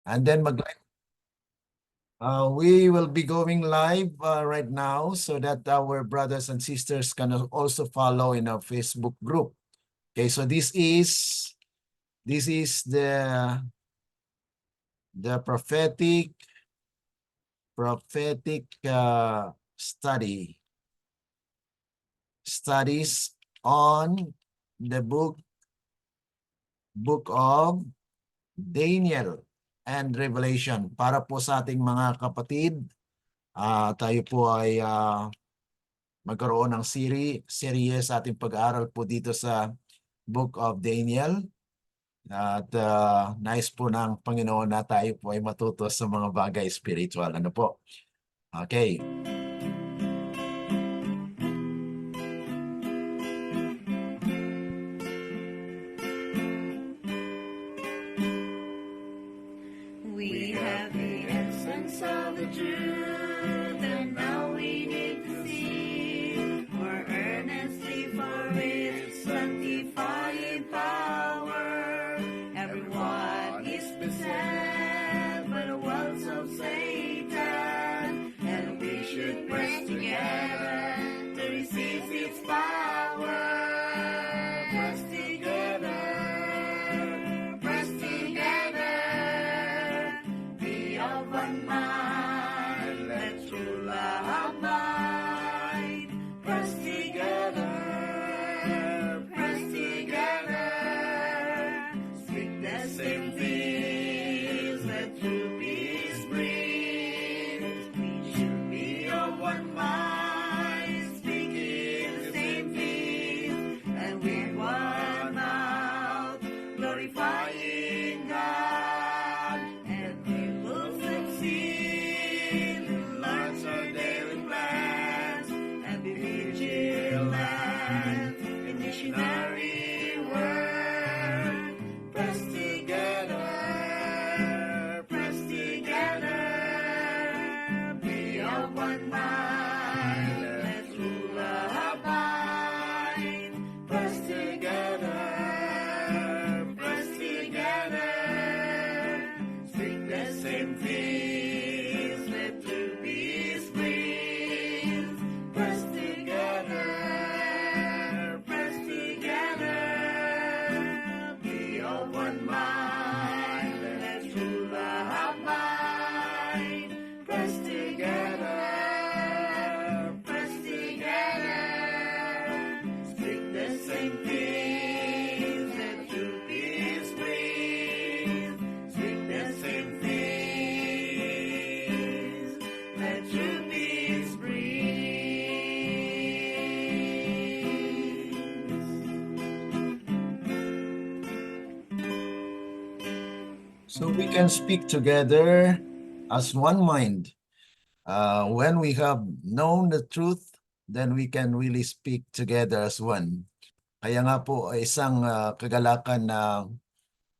And then we will be going live right now so that our brothers and sisters can also follow in our Facebook group. Okay, so this is the prophetic studies on the book of Daniel and Revelation. Para po sa ating mga kapatid, tayo po ay magkaroon ng serye sa ating pag-aaral po dito sa Book of Daniel. At nais po ng Panginoon na tayo po ay matuto sa mga bagay spiritual. Ano po? Okay. We have the essence of the truth, and now we need to see more earnestly for its sanctifying power. Everyone is beset by the walls of Satan, and we should press together to receive its power. Press together, press together. Be of one mind, let's rule our mind. Press together, press together. Speak the same things, let true peace breathe. We should be of one mind, speaking the same things, and with one mouth, glorifying God. And we will succeed, enlarge our daily plans, and be vigilant in missionary work. Press together, press together. Be of one mind, let's rule our mind. Press together, press together. Speak the same things, let true peace breathe. Press together, press together. Be of one mind, let's rule our mind. Press together, press together. Speak the same things, let true peace breathe. Speak the same things, let true peace breathe. So we can speak together as one mind. When we have known the truth, then we can really speak together as one. Kaya nga po isang kagalakan na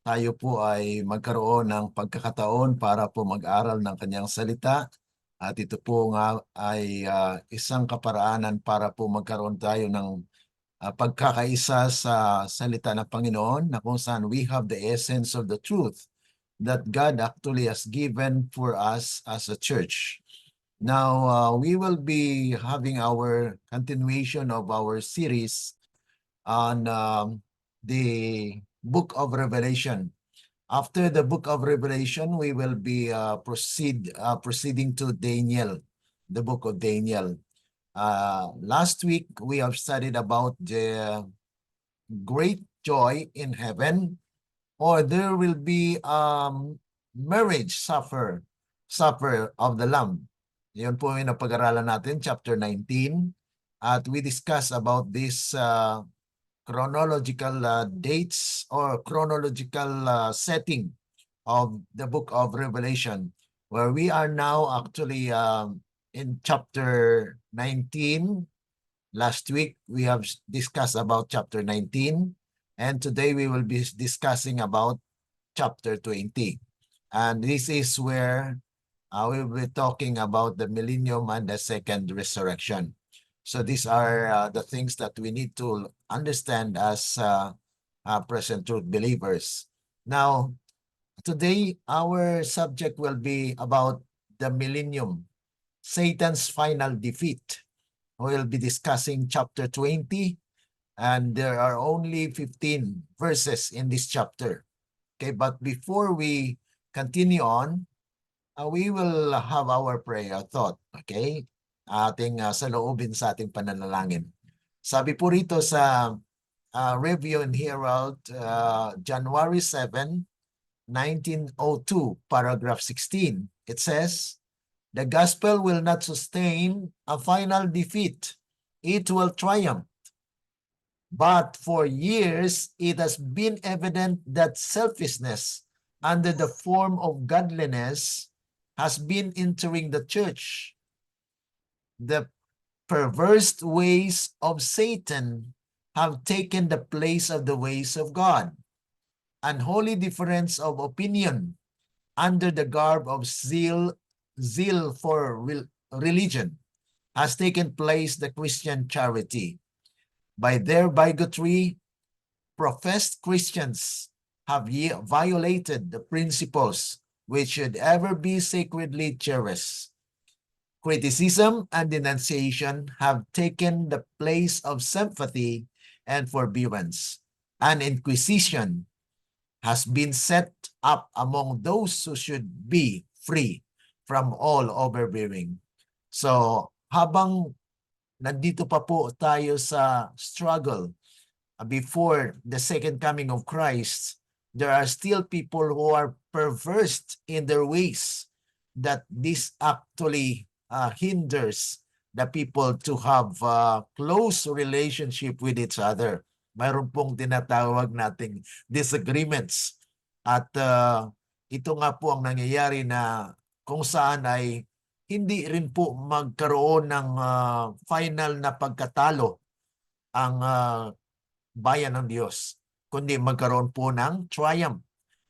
tayo po ay magkaroon ng pagkakataon para po mag-aral ng kanyang salita. At ito po nga ay isang kaparaanan para po magkaroon tayo ng pagkakaisa sa salita ng Panginoon, na kung saan we have the essence of the truth that God actually has given for us as a church. Now, we will be having our continuation of our series on the book of Revelation. After the book of Revelation, we will be proceeding to Daniel, the book of Daniel. Last week, we have studied about the great joy in heaven, or there will be marriage supper of the Lamb. Yun po yung napag-aralan natin, chapter 19. At we discuss about this chronological dates or chronological setting of the book of Revelation, where we are now actually in chapter 19. Last week, we have discussed about chapter 19, and today we will be discussing about chapter 20. And this is where we will be talking about the millennium and the second resurrection. So these are the things that we need to understand as present truth believers. Now, Today, our subject will be about the millennium, Satan's final defeat. We'll be discussing chapter 20, and there are only 15 verses in this chapter. Okay, but before we continue on, we will have our prayer thought. Okay? Ating saloobin sa ating pananalangin. Sabi po rito sa Review and Herald, January 7, 1902, paragraph 16, it says, "The gospel will not sustain a final defeat. It will triumph. But for years, it has been evident that selfishness under the form of godliness has been entering the church. The perverse ways of Satan have taken the place of the ways of God. Unholy difference of opinion under the garb of zeal for religion has taken place the Christian charity. By their bigotry, professed Christians have violated the principles which should ever be sacredly cherished. Criticism and denunciation have taken the place of sympathy and forbearance. An inquisition has been set up among those who should be free from all overbearing." So, habang nandito pa po tayo sa struggle before the second coming of Christ, there are still people who are perverse in their ways, that this actually hinders the people to have close relationship with each other. Mayroon pong tinatawag nating disagreements. At ito nga po ang nangyayari na kung saan ay hindi rin po magkaroon ng final na pagkatalo ang bayan ng Diyos, kundi magkaroon po ng triumph.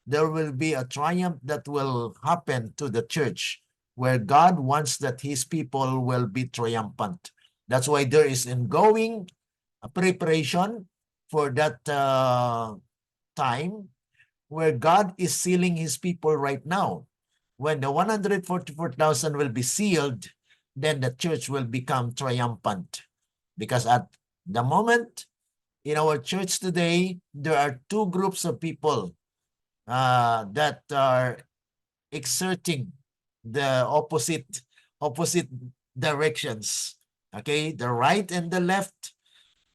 There will be a triumph that will happen to the church where God wants that His people will be triumphant. That's why there is ongoing preparation for that time where God is sealing His people right now. When the 144,000 will be sealed, then the church will become triumphant. Because at the moment, in our church today, there are two groups of people that are exerting the opposite directions. Okay, the right and the left.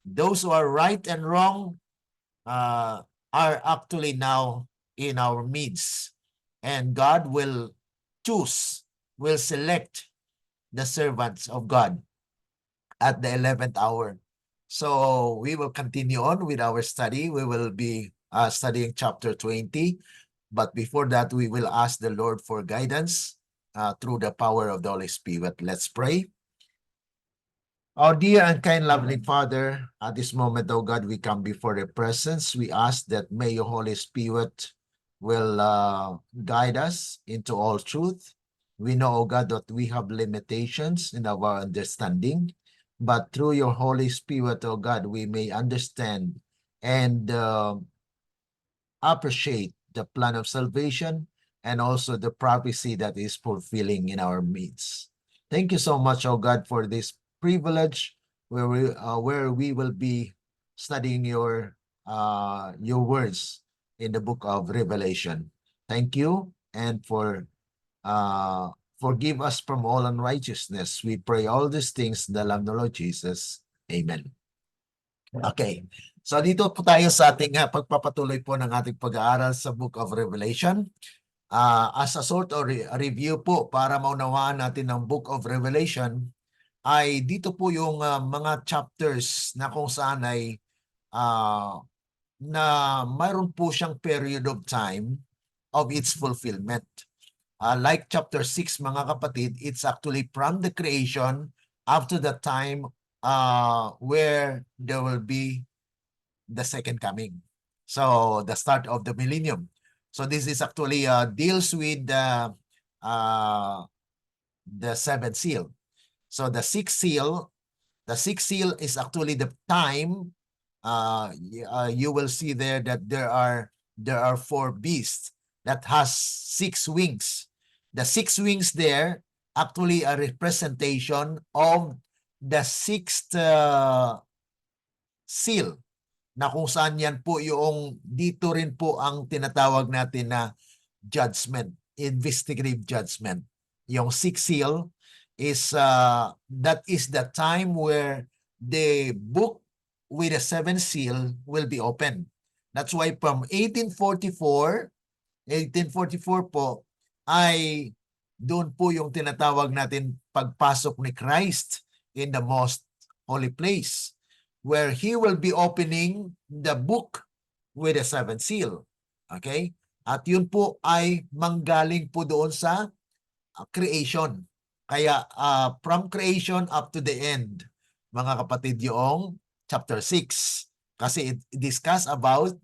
Those who are right and wrong are actually now in our midst, and God will select the servants of God at the 11th hour. So we will continue on with our study. We will be studying chapter 20. But before that, we will ask the Lord for guidance through the power of the Holy Spirit. Let's pray. Our dear and kind loving Father, at this moment, oh God, we come before your presence. We ask that may your Holy Spirit will guide us into all truth. We know, oh God, that we have limitations in our understanding, but through your Holy Spirit, oh God, we may understand and appreciate the plan of salvation and also the prophecy that is fulfilling in our midst. Thank you so much, oh God, for this privilege where we will be studying your words in the book of Revelation. Thank you, and forgive us from all unrighteousness. We pray all these things in the name of the Lord Jesus. Amen. Okay. So dito po tayo sa ating pagpapatuloy po ng ating pag-aaral sa Book of Revelation. As a sort of review po para maunawaan natin ang Book of Revelation, ay dito po yung mga chapters na kung saan ay na mayroon po siyang period of time of its fulfillment. Like chapter 6, mga kapatid, it's actually from the creation up to the time where there will be the second coming. So the start of the millennium. So this is actually deals with the seventh seal. So the sixth seal is actually the time. You will see there that there are four beasts. that has 6 wings. The 6 wings there actually a representation of the 6th seal, na kung saan yan po yung dito rin po ang tinatawag natin na judgment, investigative judgment. Yung 6th seal is that is the time where the book with the 7th seal will be opened. That's why from 1844 po ay doon po yung tinatawag natin pagpasok ni Christ in the most holy place, where He will be opening the book with the 7th seal. Okay? At yun po ay manggaling po doon sa creation. Kaya from creation up to the end, mga kapatid, yung chapter 6. Kasi it discuss about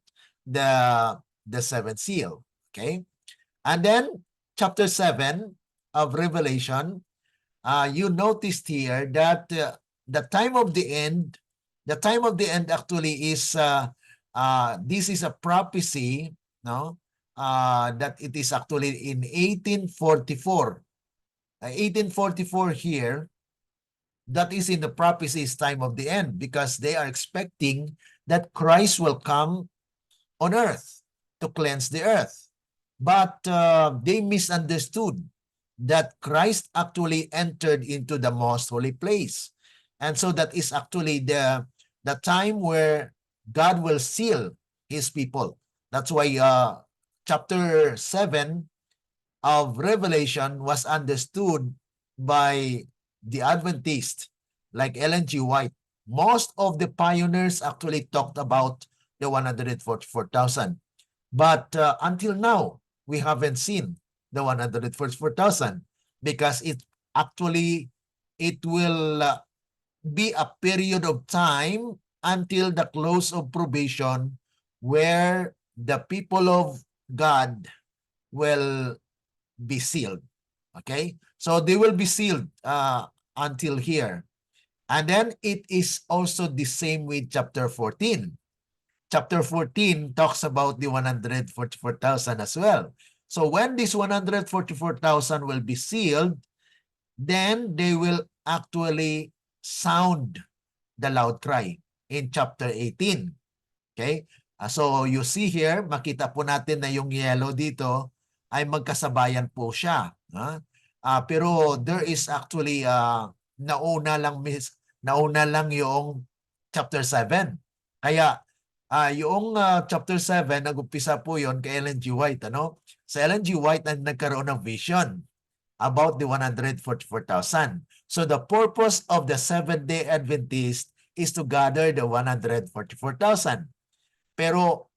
the 7th seal. Okay? And then, chapter 7 of Revelation, you noticed here that the time of the end actually is, this is a prophecy, no? That it is actually in 1844. 1844 here, that is in the prophecy's time of the end, because they are expecting that Christ will come on earth to cleanse the earth. But they misunderstood that Christ actually entered into the most holy place. And so that is actually the time where God will seal His people. That's why chapter 7 of Revelation was understood by the Adventists like Ellen G. White. Most of the pioneers actually talked about the 144,000. But until now, we haven't seen the 144,000 because it will be a period of time until the close of probation, where the people of God will be sealed. Okay? So they will be sealed until here. And then it is also the same with chapter 14. Chapter 14 talks about the 144,000 as well. So when this 144,000 will be sealed, then they will actually sound the loud cry in chapter 18. Okay? So you see here, makita po natin na yung yellow dito ay magkasabayan po siya. Pero there is actually nauna lang yung chapter 7. Kaya yung chapter 7, nag-umpisa po yon kay Ellen G. White. Sa Ellen G. White ang nagkaroon ng vision about the 144,000. So the purpose of the Seventh-day Adventist is to gather the 144,000. Pero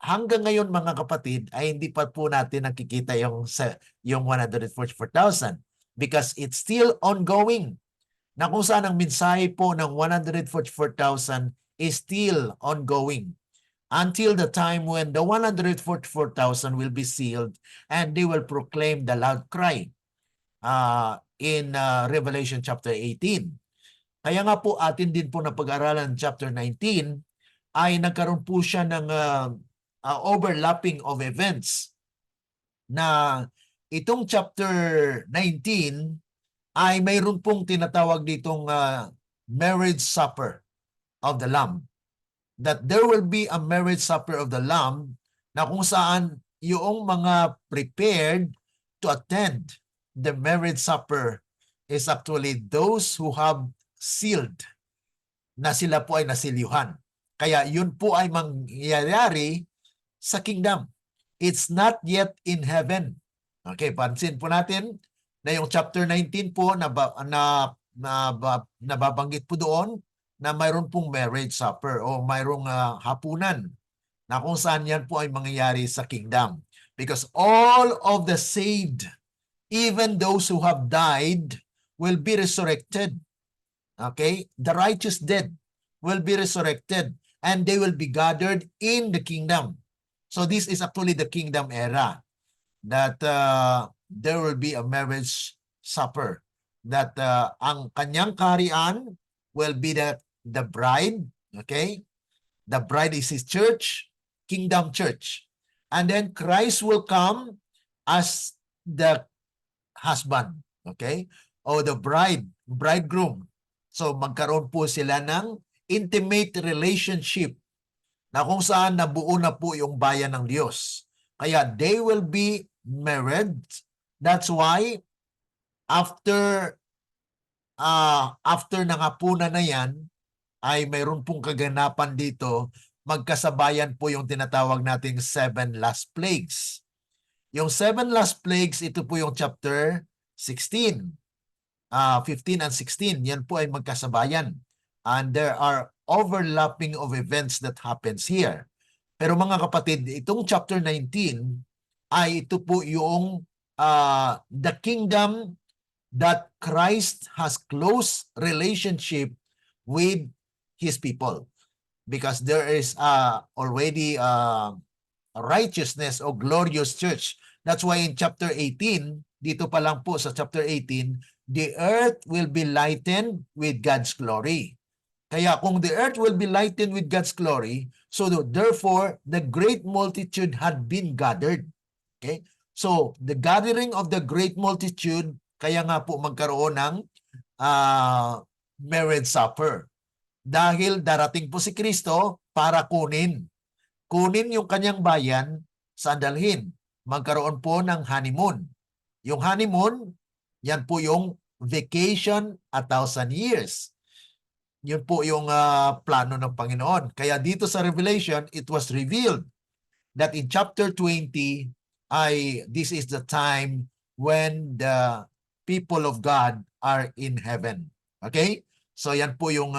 hanggang ngayon, mga kapatid, ay hindi pa po natin nakikita yung 144,000 because it's still ongoing. Na kung saan ang mensahe po ng 144,000 is still ongoing until the time when the 144,000 will be sealed and they will proclaim the loud cry in Revelation chapter 18. Kaya nga po atin din po na pag-aralan chapter 19 ay nagkaroon po siya ng overlapping of events na itong chapter 19 ay mayroon pong tinatawag ditong marriage supper of the Lamb. That there will be a marriage supper of the Lamb na kung saan yung mga prepared to attend the marriage supper is actually those who have sealed, na sila po ay nasilyuhan. Kaya yun po ay mangyayari sa kingdom. It's not yet in heaven. Okay, pansin po natin na yung chapter 19 po nababanggit po doon na mayroon pong marriage supper o mayroong hapunan na kung saan yan po ay mangyayari sa kingdom. Because all of the saved, even those who have died, will be resurrected. Okay? The righteous dead will be resurrected and they will be gathered in the kingdom. So this is actually the kingdom era, that there will be a marriage supper, that ang kanyang kaharian will be the bride. Okay? The bride is His church, kingdom church. And then Christ will come as the husband. Okay? O the bridegroom. So magkaroon po sila ng intimate relationship na kung saan nabuo na po yung bayan ng Diyos. Kaya they will be married. That's why after ng hapunan na yan, ay mayroon pong kaganapan dito, magkasabayan po yung tinatawag nating 7 last plagues. Yung 7 last plagues, ito po yung chapter 16, 15 and 16. Yan po ay magkasabayan. And there are overlapping of events that happens here. Pero mga kapatid, itong chapter 19 ay ito po yung the kingdom that Christ has close relationship with His people. Because there is already righteousness or glorious church. That's why in chapter 18, dito pa lang po sa chapter 18, the earth will be lightened with God's glory. Kaya kung the earth will be lightened with God's glory, so therefore the great multitude had been gathered. Okay? So the gathering of the great multitude, kaya nga po magkaroon ng marriage supper. Dahil darating po si Kristo para kunin yung kanyang bayan, sandalhin. Magkaroon po ng honeymoon. Yung honeymoon, yan po yung vacation 1,000 years. Yun po yung plano ng Panginoon. Kaya dito sa Revelation, it was revealed that in chapter 20, this is the time when the people of God are in heaven. Okay? So yan po yung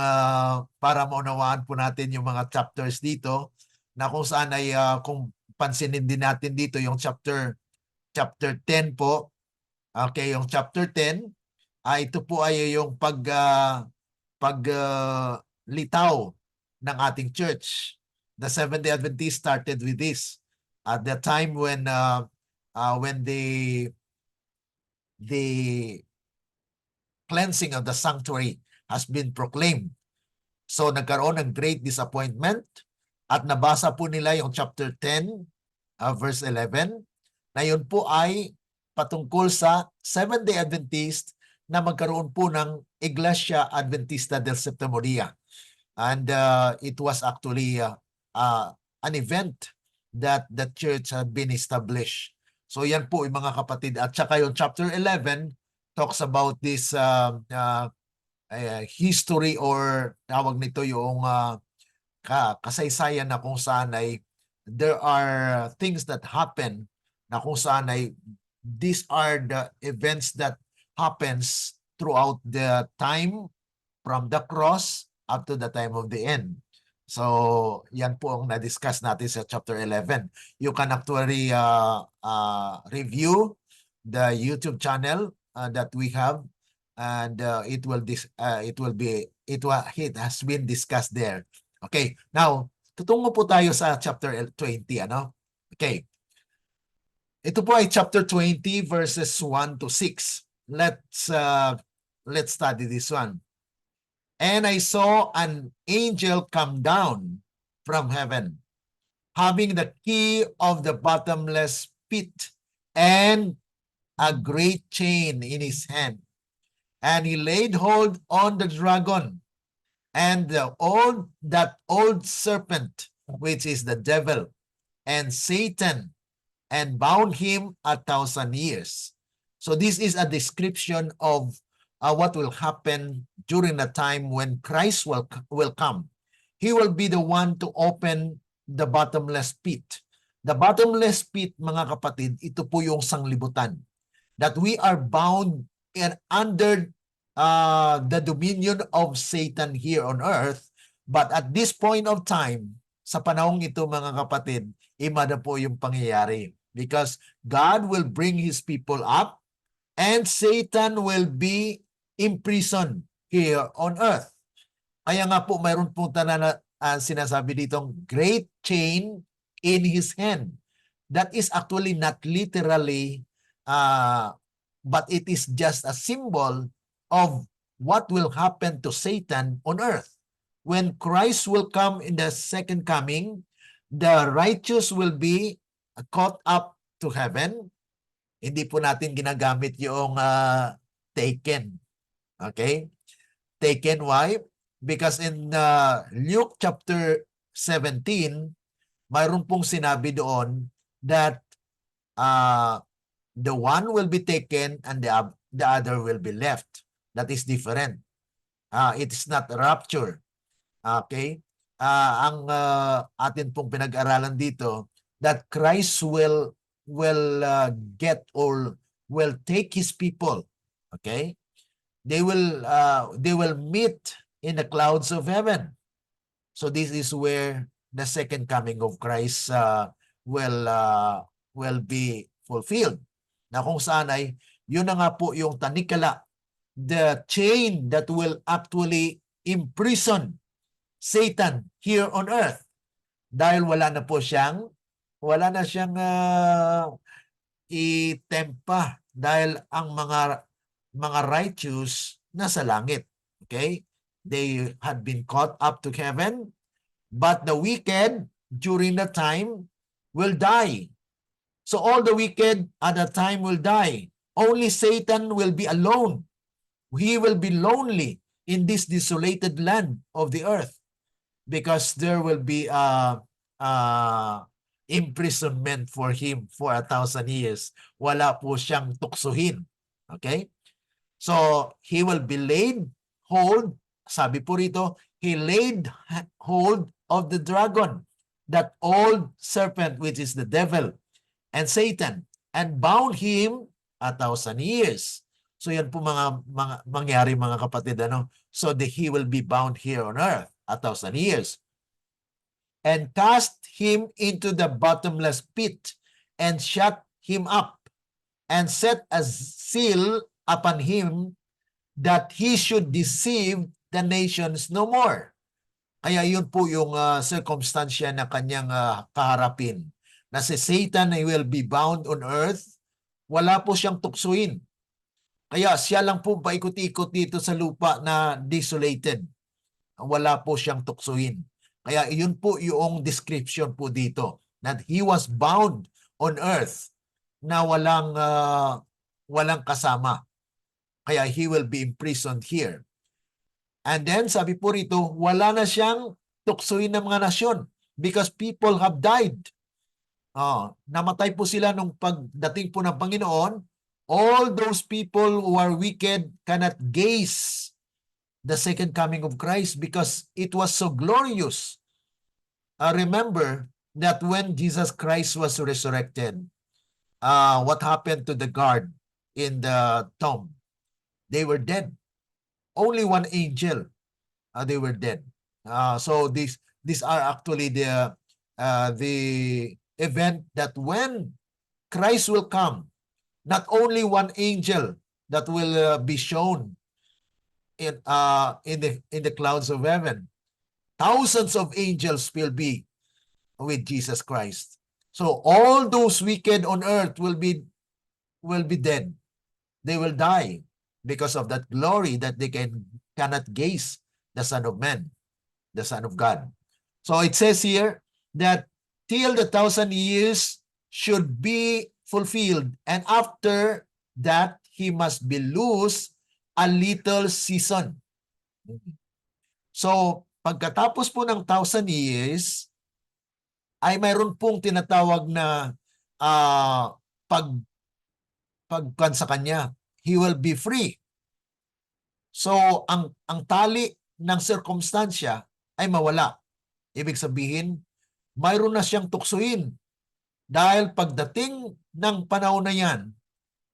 para maunawaan po natin yung mga chapters dito na kung saan ay kung pansinin din natin dito yung chapter 10 po. Okay, yung chapter 10 ito po ay yung paglitaw ng ating church. The Seventh-day Adventists started with this at the time when the cleansing of the sanctuary has been proclaimed. So nagkaroon ng great disappointment at nabasa po nila yung chapter 10 verse 11 na yun po ay patungkol sa Seventh-day Adventist na magkaroon po ng Iglesia Adventista del Séptimo Día. And it was actually an event that the church had been established. So yan po yung mga kapatid. At saka yung chapter 11 talks about this history or tawag nito yung kasaysayan na kung saan ay there are things that happen na kung saan ay these are the events that happens throughout the time from the cross up to the time of the end. So, yan po ang na-discuss natin sa chapter 11. You can actually review the YouTube channel that we have, and it has been discussed there. Okay, now tutungo po tayo sa chapter 20, ano? Okay. Ito po ay chapter 20 verses 1 to 6. Let's study this one. And I saw an angel come down from heaven, having the key of the bottomless pit and a great chain in his hand. And he laid hold on the dragon and that old serpent, which is the devil and Satan, and bound him 1,000 years. So this is a description of what will happen during the time when Christ will come. He will be the one to open the bottomless pit. The bottomless pit, mga kapatid, ito po yung sanglibutan. That we are bound and under the dominion of Satan here on earth. But at this point of time, sa panahong ito, mga kapatid, iba na po yung pangyayari. Because God will bring His people up and Satan will be imprisoned here on earth. Kaya nga po mayroon pong sinasabi ditong great chain in his hand. That is actually not literally, but it is just a symbol of what will happen to Satan on earth. When Christ will come in the second coming, the righteous will be caught up to heaven. Hindi po natin ginagamit yung taken. Okay? Taken, why? Because in Luke chapter 17, mayroon pong sinabi doon that the one will be taken and the other will be left. That is different. It is not rapture. Okay? Ang atin pong pinag-aralan dito, that Christ will get or will take his people. Okay? They will meet in the clouds of heaven. So this is where the second coming of Christ will be fulfilled. Na kung saan ay yun na nga po yung tanikala, the chain that will actually imprison Satan here on earth. Dahil wala na siyang itempa dahil ang mga righteous nasa langit. Okay? They had been caught up to heaven, but the wicked during that time will die. So all the wicked at that time will die. Only Satan will be alone. He will be lonely in this desolated land of the earth because there will be imprisonment for him for 1,000 years. Wala po siyang tuksuhin. Okay? So, he will be laid hold, sabi po rito, he laid hold of the dragon, that old serpent which is the devil and Satan, and bound him 1,000 years. So yan po mga mangyari mga kapatid, ano? So he will be bound here on earth 1,000 years. And cast him into the bottomless pit, and shut him up, and set a seal upon him, that he should deceive the nations no more. Kaya yun po yung circumstansya na kanyang kaharapin. Na si Satan will be bound on earth, wala po siyang tuksuin. Kaya siya lang po paikot-ikot dito sa lupa na desolated. Wala po siyang tuksuin. Kaya yun po yung description po dito. That he was bound on earth na walang kasama. Kaya he will be imprisoned here. And then sabi po rito, wala na siyang tuksuin ng mga nasyon because people have died. Namatay po sila nung pagdating po ng Panginoon. All those people who are wicked cannot gaze the second coming of Christ because it was so glorious. Remember that when Jesus Christ was resurrected, what happened to the guard in the tomb? They were dead. Only one angel, they were dead. So these are actually the event that when Christ will come, not only one angel that will be shown in the clouds of heaven, thousands of angels will be with Jesus Christ. So all those wicked on earth will be dead. They will die because of that glory that they cannot gaze the Son of Man, the Son of God. So it says here that till the 1,000 years should be fulfilled, and after that he must be loose a little season. So pagkatapos po ng 1,000 years, ay mayroon pong tinatawag na pagkan sa kanya. He will be free. So, ang tali ng circumstansya ay mawala. Ibig sabihin, mayroon na siyang tuksuin. Dahil pagdating ng panahon na yan,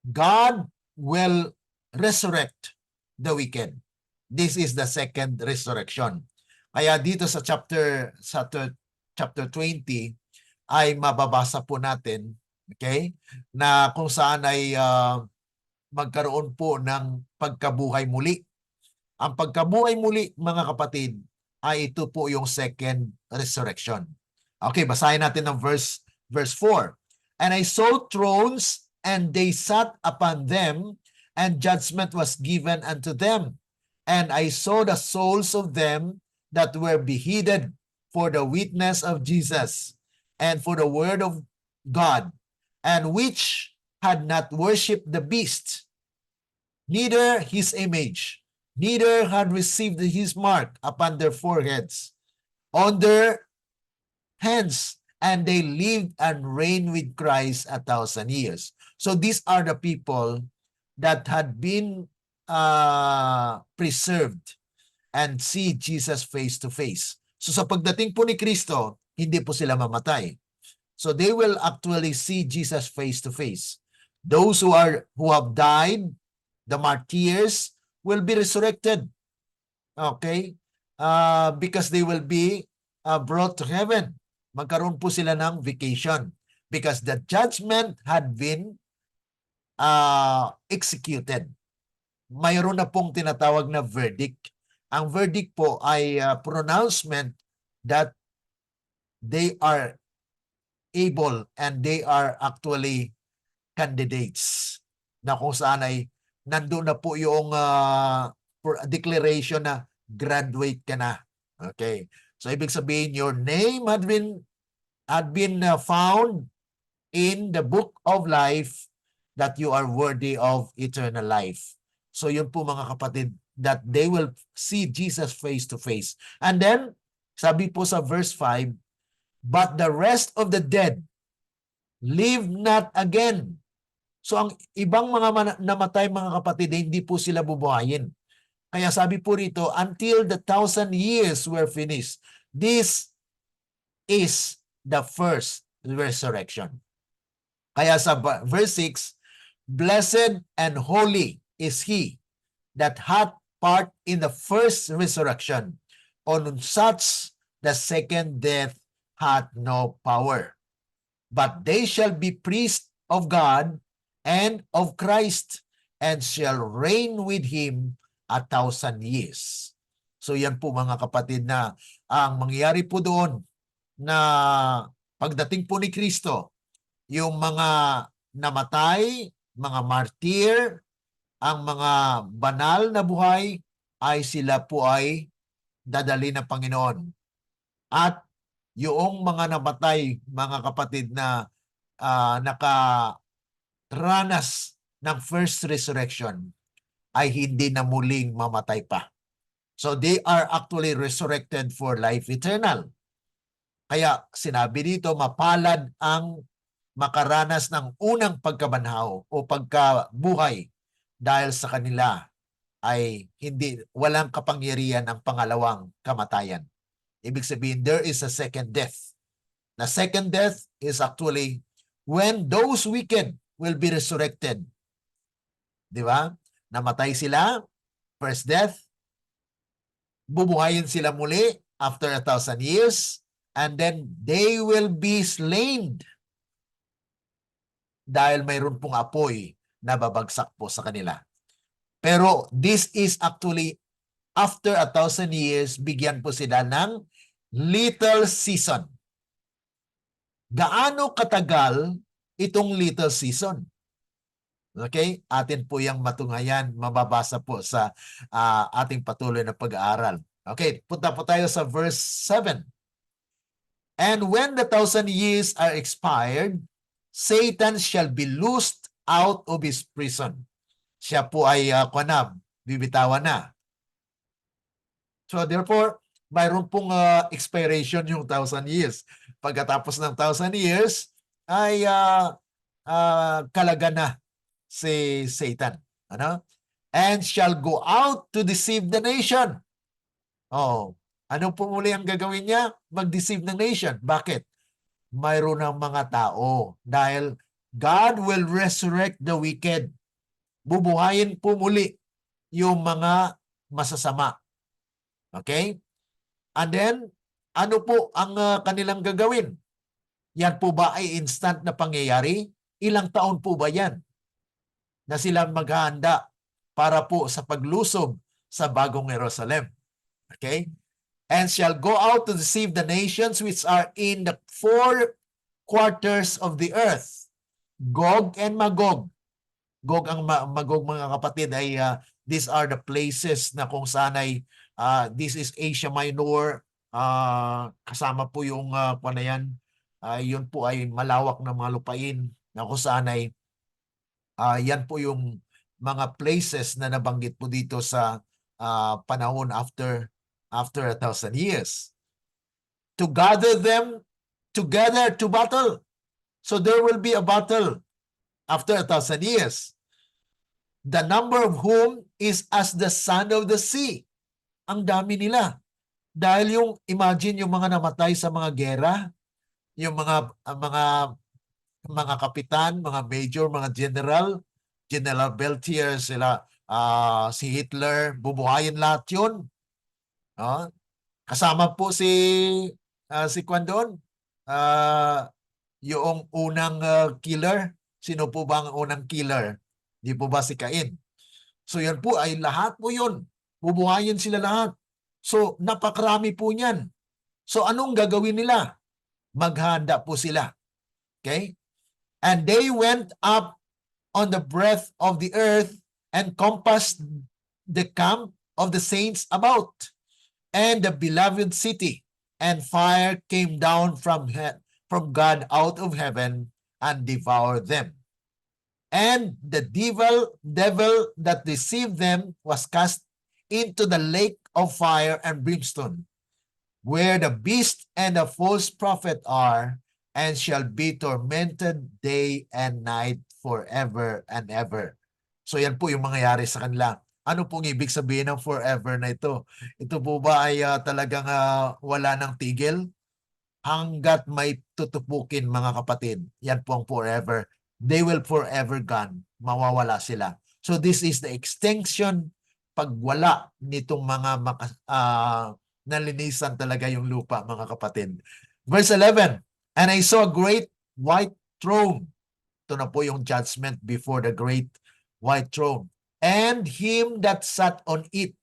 God will resurrect the wicked. This is the second resurrection. Kaya dito sa chapter 20 ay mababasa po natin, okay, na kung saan ay magkaroon po ng pagkabuhay muli. Ang pagkabuhay muli, mga kapatid, ay ito po yung second resurrection. Okay, basahin natin ng verse 4. And I saw thrones, and they sat upon them, and judgment was given unto them. And I saw the souls of them that were beheaded for the witness of Jesus, and for the word of God, and which had not worshipped the beast, neither his image, neither had received his mark upon their foreheads, on their hands, and they lived and reigned with Christ 1,000 years. So these are the people that had been preserved and see Jesus face to face. So sa pagdating po ni Kristo, hindi po sila mamatay. So they will actually see Jesus face to face. Those who have died, the martyrs, will be resurrected. Okay? Because they will be brought to heaven. Magkaroon po sila ng vacation because the judgment had been executed. Mayroon na pong tinatawag na verdict. Ang verdict po ay pronouncement that they are able and they are actually candidates, na kung saan ay nandun na po yung declaration na graduate ka na. Okay. So ibig sabihin, your name had been found in the book of life, that you are worthy of eternal life. So yun po mga kapatid, that they will see Jesus face to face. And then, sabi po sa verse 5, but the rest of the dead live not again. So ang ibang mga namatay mga kapatid, hindi po sila bubuhayin. Kaya sabi po rito, until the 1,000 years were finished. This is the first resurrection. Kaya sa verse 6, blessed and holy is he that hath part in the first resurrection. On such the second death hath no power. But they shall be priests of God and of Christ, and shall reign with him 1,000 years. So yan po mga kapatid, na ang mangyayari po doon na pagdating po ni Kristo, yung mga namatay, mga martyr, ang mga banal na buhay, ay sila po ay dadali ng Panginoon. At yung mga namatay, mga kapatid, na nakaranas ng first resurrection, ay hindi na muling mamatay pa. So they are actually resurrected for life eternal. Kaya sinabi dito, mapalad ang makaranas ng unang pagkabanhaw o pagkabuhay, dahil sa kanila ay walang kapangyarihan ang pangalawang kamatayan. Ibig sabihin, there is a second death. The second death is actually when those wicked will be resurrected. Di ba? Namatay sila, first death, bubuhayin sila muli after 1,000 years, and then they will be slain dahil mayroon pong apoy na babagsak po sa kanila. Pero this is actually after 1,000 years, bigyan po sila ng little season. Gaano katagal itong little season? Okay? Atin po yung matunghayan, mababasa po sa ating patuloy na pag-aaral. Okay, punta po tayo sa verse 7. And when the 1,000 years are expired, Satan shall be loosed out of his prison. Siya po ay bibitawan na. So therefore, mayroon pong expiration yung 1,000 years. Pagkatapos ng 1,000 years, ay kalaga na si Satan. Ano? And shall go out to deceive the nation. Oh, ano po muli ang gagawin niya? Mag-deceive ng nation. Bakit? Mayroon ng mga tao. Dahil God will resurrect the wicked. Bubuhayin po muli yung mga masasama. Okay? And then, ano po ang kanilang gagawin? Yan po ba ay instant na pangyayari? Ilang taon po ba yan na silang maghahanda para po sa paglusob sa bagong Jerusalem? Okay? And shall go out to deceive the nations which are in the 4 quarters of the earth. Gog and Magog. Gog ang Magog, mga kapatid, ay these are the places na kung saan ay this is Asia Minor, kasama po yung yun po ay malawak na mga lupain na kung saan ay yan po yung mga places na nabanggit po dito sa panahon after 1,000 years. To gather them together to battle. So there will be a battle after 1,000 years. The number of whom is as the sand of the sea. Ang dami nila. Dahil yung, imagine yung mga namatay sa mga gera, yung mga kapitan, mga major, mga General Beltier, sila, si Hitler, bubuhayin lahat yun. Kasama po si Kwan doon, yung unang killer. Sino po ba ang unang killer? Di po ba si Cain? So yan po ay lahat po yun. Bubuhayin sila lahat. So napakarami po niyan. So anong gagawin nila? Maghanda po sila. Okay? And they went up on the breadth of the earth and compassed the camp of the saints about and the beloved city. And fire came down from God out of heaven and devoured them. And the devil that deceived them was cast into the lake of fire and brimstone, where the beast and the false prophet are, and shall be tormented day and night forever and ever. So yan po yung mangyayari sa kanila. Ano pong ibig sabihin ng forever na ito? Ito po ba ay talagang wala ng tigil? Hanggat may tutupukin, mga kapatid. Yan po ang forever. They will forever gone. Mawawala sila. So this is the extinction, pagwala nitong mga nalinisan talaga yung lupa, mga kapatid. Verse 11, and I saw a great white throne. Ito na po yung judgment before the great white throne. And him that sat on it.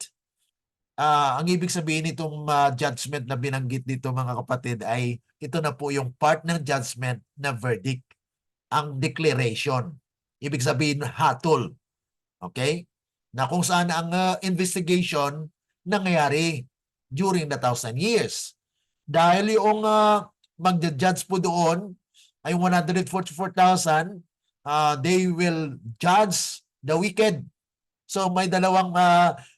Ang ibig sabihin nitong judgment na binanggit dito, mga kapatid, ay ito na po yung part ng judgment na verdict. Ang declaration. Ibig sabihin, hatol. Okay? Na kung saan ang investigation nangyayari during the 1,000 years. Dahil yung mag-judge po doon ay 144,000, they will judge the wicked. So may dalawang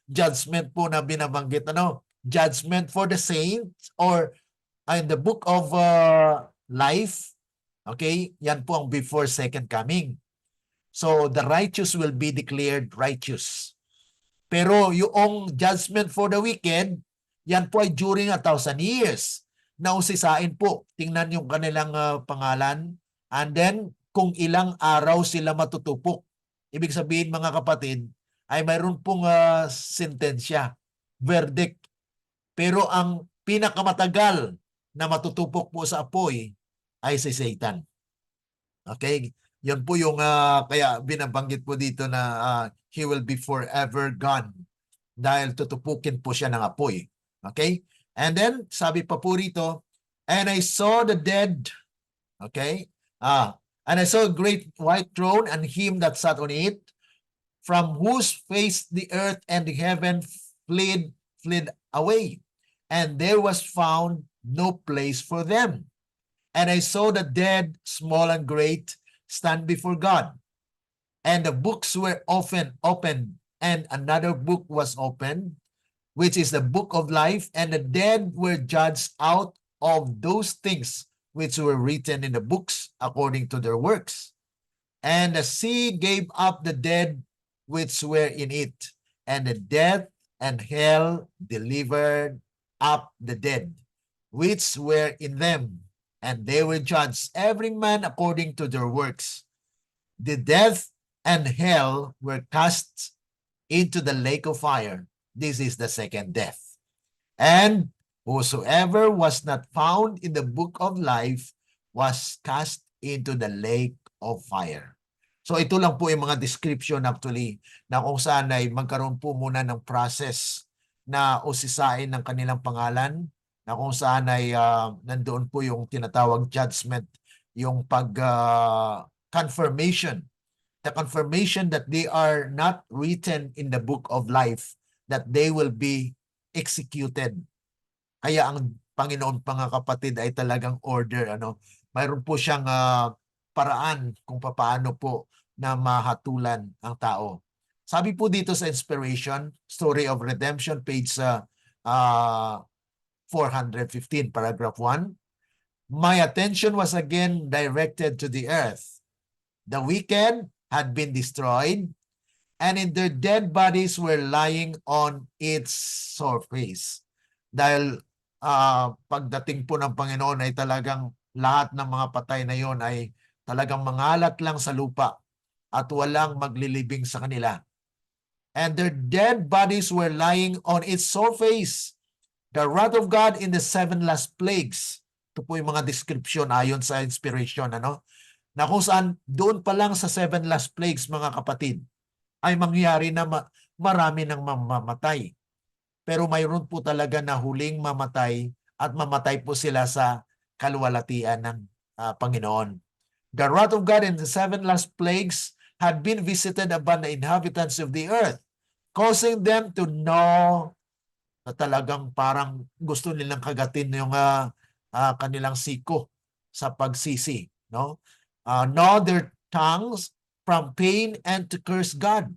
judgment po na binabanggit. Judgment for the saints or in the book of life. Okay? Yan po ang before second coming. So the righteous will be declared righteous. Pero yung judgment for the wicked, yan po ay during 1,000 years. Nausisain po. Tingnan yung kanilang pangalan. And then, kung ilang araw sila matutupok. Ibig sabihin, mga kapatid, ay mayroon pong sentensya, verdict. Pero ang pinakamatagal na matutupok po sa apoy ay si Satan. Okay? Yan po yung kaya binabanggit po dito na he will be forever gone dahil tutupukin po siya ng apoy. Okay? And then, sabi pa po rito, and I saw the dead. Okay? And I saw a great white throne and him that sat on it, from whose face the earth and the heaven fled away. And there was found no place for them. And I saw the dead, small and great, stand before God. And the books were opened, and another book was opened, which is the book of life, and the dead were judged out of those things which were written in the books according to their works. And the sea gave up the dead which were in it, and the death and hell delivered up the dead which were in them, and they were judged every man according to their works. The death and hell were cast into the lake of fire. This is the second death. And whosoever was not found in the book of life was cast into the lake of fire. So ito lang po yung mga description actually na kung saan ay magkaroon po muna ng process na usisain ng kanilang pangalan, na kung saan ay nandoon po yung tinatawag judgment, yung confirmation, the confirmation that they are not written in the book of life, that they will be executed. Kaya ang Panginoon, mga kapatid, ay talagang order, mayroon po siyang paraan kung paano po na mahatulan ang tao. Sabi po dito sa Inspiration, Story of Redemption, page 415, paragraph 1, my attention was again directed to the earth. The wicked had been destroyed, and in their dead bodies were lying on its surface. Dahil pagdating po ng Panginoon ay talagang lahat ng mga patay na yon ay talagang mangalat lang sa lupa at walang maglilibing sa kanila. And their dead bodies were lying on its surface. The wrath of God in the 7 last plagues. Ito po yung mga description ayon sa Inspiration, ano? Na kung saan doon pa lang sa 7 last plagues, mga kapatid, ay mangyari na marami ng mamamatay. Pero mayroon po talaga na huling mamatay at mamatay po sila sa kaluwalhatian ng Panginoon. The wrath of God in the 7 last plagues had been visited upon the inhabitants of the earth, causing them to know na talagang parang gusto nilang kagatin yung kanilang siko sa pagsisi, no? Gnaw their tongues from pain and to curse God.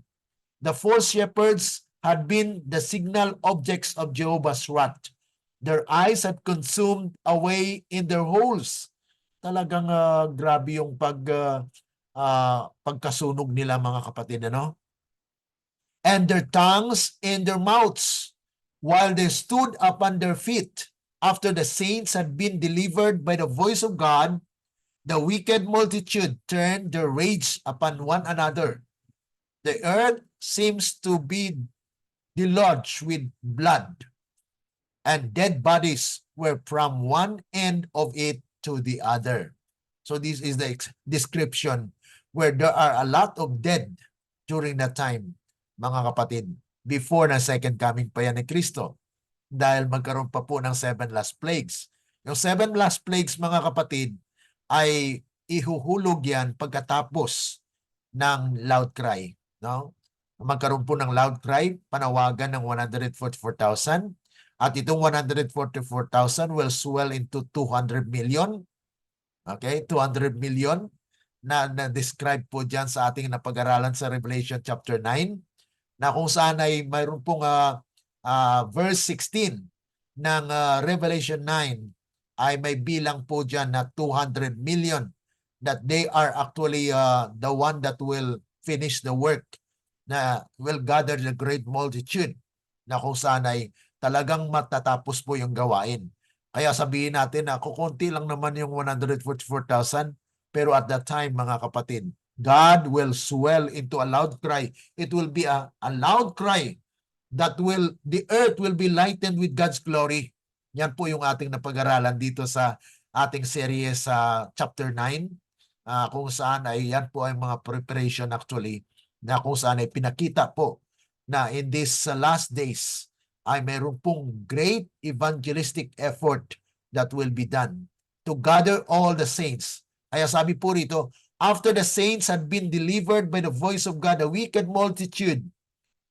The false shepherds had been the signal objects of Jehovah's wrath. Their eyes had consumed away in their holes. Talagang grabe yung pagkasunog nila, mga kapatid, ano? And their tongues in their mouths, while they stood upon their feet, after the saints had been delivered by the voice of God, the wicked multitude turned their rage upon one another. The earth seems to be deluged with blood, and dead bodies were from one end of it to the other. So this is the description where there are a lot of dead during that time, mga kapatid, before na second coming pa yan ni Kristo. Dahil magkaroon pa po ng 7 last plagues. Yung 7 last plagues, mga kapatid, ay ihuhulog yan pagkatapos ng loud cry. No? Magkaroon po ng loud cry, panawagan ng 144,000. At itong 144,000 will swell into 200 million. Okay, 200 million na describe po dyan sa ating napag-aralan sa Revelation chapter 9, na kung saan ay mayroon pong verse 16 ng Revelation 9 ay may bilang po dyan na 200 million, that they are actually the one that will finish the work, na will gather the great multitude, na kung saan ay talagang matatapos po yung gawain. Kaya sabihin natin na kukunti lang naman yung 144,000, pero at that time, mga kapatid, God will swell into a loud cry. It will be a loud cry that the earth will be lightened with God's glory. Yan po yung ating napag-aralan dito sa ating series sa chapter 9, kung saan ay yan po ay mga preparation actually, na kung saan ay pinakita po na in these last days ay mayroon pong great evangelistic effort that will be done to gather all the saints. Kaya sabi po rito, after the saints had been delivered by the voice of God, the wicked multitude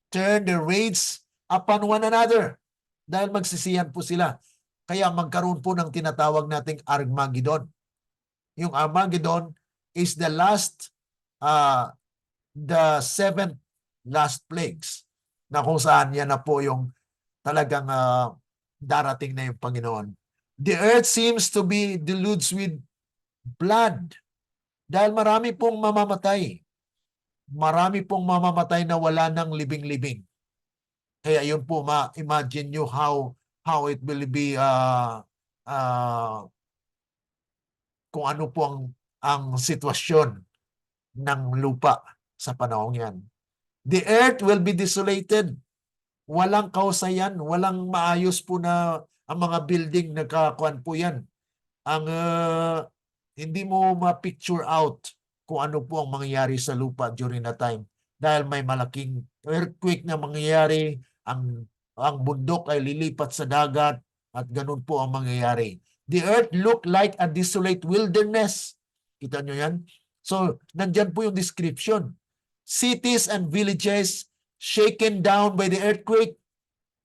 turned their rage upon one another. Dahil magsisiyan po sila. Kaya magkaroon po ng tinatawag nating Armageddon. Yung Armageddon is the last, the 7th last plagues, na kung saan yan na po yung talagang darating na yung Panginoon. The earth seems to be deluged with blood. Dahil marami pong mamamatay. Marami pong mamamatay na wala ng libing-libing. Kaya yun po, imagine nyo how it will be, kung ano po ang sitwasyon ng lupa sa panahon yan. The earth will be desolated. Walang kausayan, walang maayos po na ang mga building, nagkakuan po yan. Hindi mo ma-picture out kung ano po ang mangyayari sa lupa during that time. Dahil may malaking earthquake na mangyayari, ang bundok ay lilipat sa dagat, at ganun po ang mangyayari. The earth looked like a desolate wilderness. Kita nyo yan? So, nandyan po yung description. Cities and villages shaken down by the earthquake,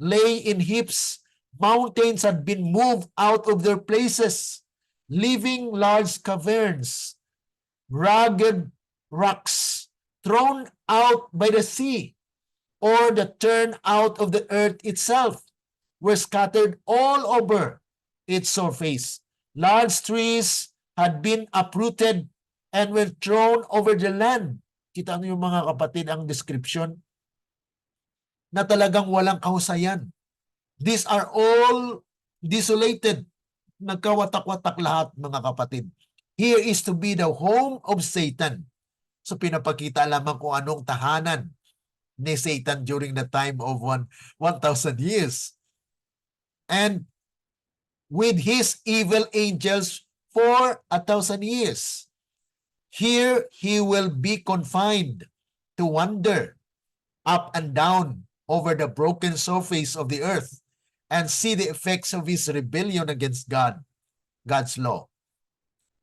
lay in heaps. Mountains had been moved out of their places. living large caverns, rugged rocks thrown out by the sea, or the turn out of the earth itself, were scattered all over its surface. Large trees had been uprooted and were thrown over the land. Kita niyo mga kapatid ang description na talagang walang kahusayan. These are all desolated. Nagkawatak-watak lahat, mga kapatid. Here is to be the home of Satan. So pinapakita lamang kung anong tahanan ni Satan during the time of 1,000 years. And with his evil angels for 1,000 years. Here he will be confined to wander up and down over the broken surface of the earth and see the effects of his rebellion against God's law.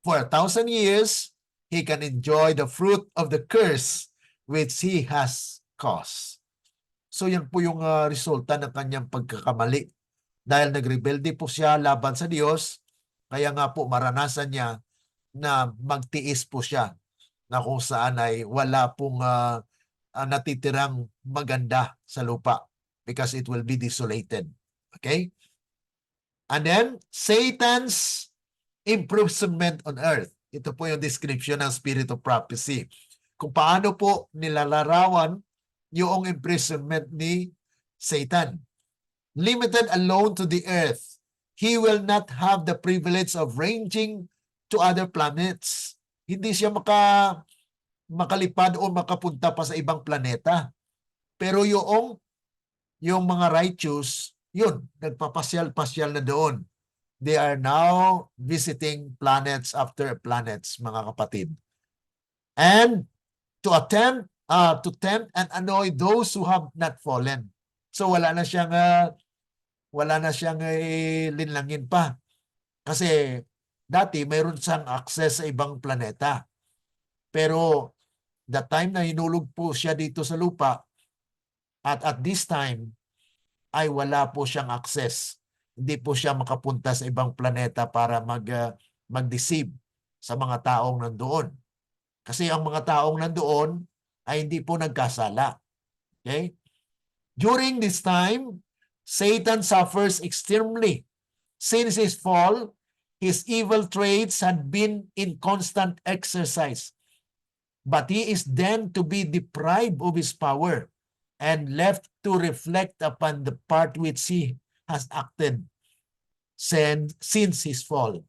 For 1,000 years, he can enjoy the fruit of the curse which he has caused. So yan po yung resulta ng kanyang pagkakamali. Dahil nagrebelde po siya laban sa Diyos, kaya nga po maranasan niya na magtiis po siya na kung saan ay wala pong natitirang maganda sa lupa because it will be desolated. Okay? And then, Satan's imprisonment on earth. Ito po yung description ng Spirit of Prophecy. Kung paano po nilalarawan yung imprisonment ni Satan. Limited alone to the earth, he will not have the privilege of ranging to other planets. Hindi siya makalipad o makapunta pa sa ibang planeta. Pero yung mga righteous, yun, nagpapasyal-pasyal na doon. They are now visiting planets after planets, mga kapatid. And to tempt and annoy those who have not fallen. So wala na siyang linlangin pa. Kasi dati mayroon siyang access sa ibang planeta. Pero the time na hinulog po siya dito sa lupa, at this time ay wala po siyang access. Hindi po siya makapunta sa ibang planeta para mag-deceive sa mga taong nandoon. Kasi ang mga taong nandoon ay hindi po nagkasala. Okay? During this time, Satan suffers extremely. Since his fall, his evil traits had been in constant exercise. But he is then to be deprived of his power and left to reflect upon the part which he has acted since his fall,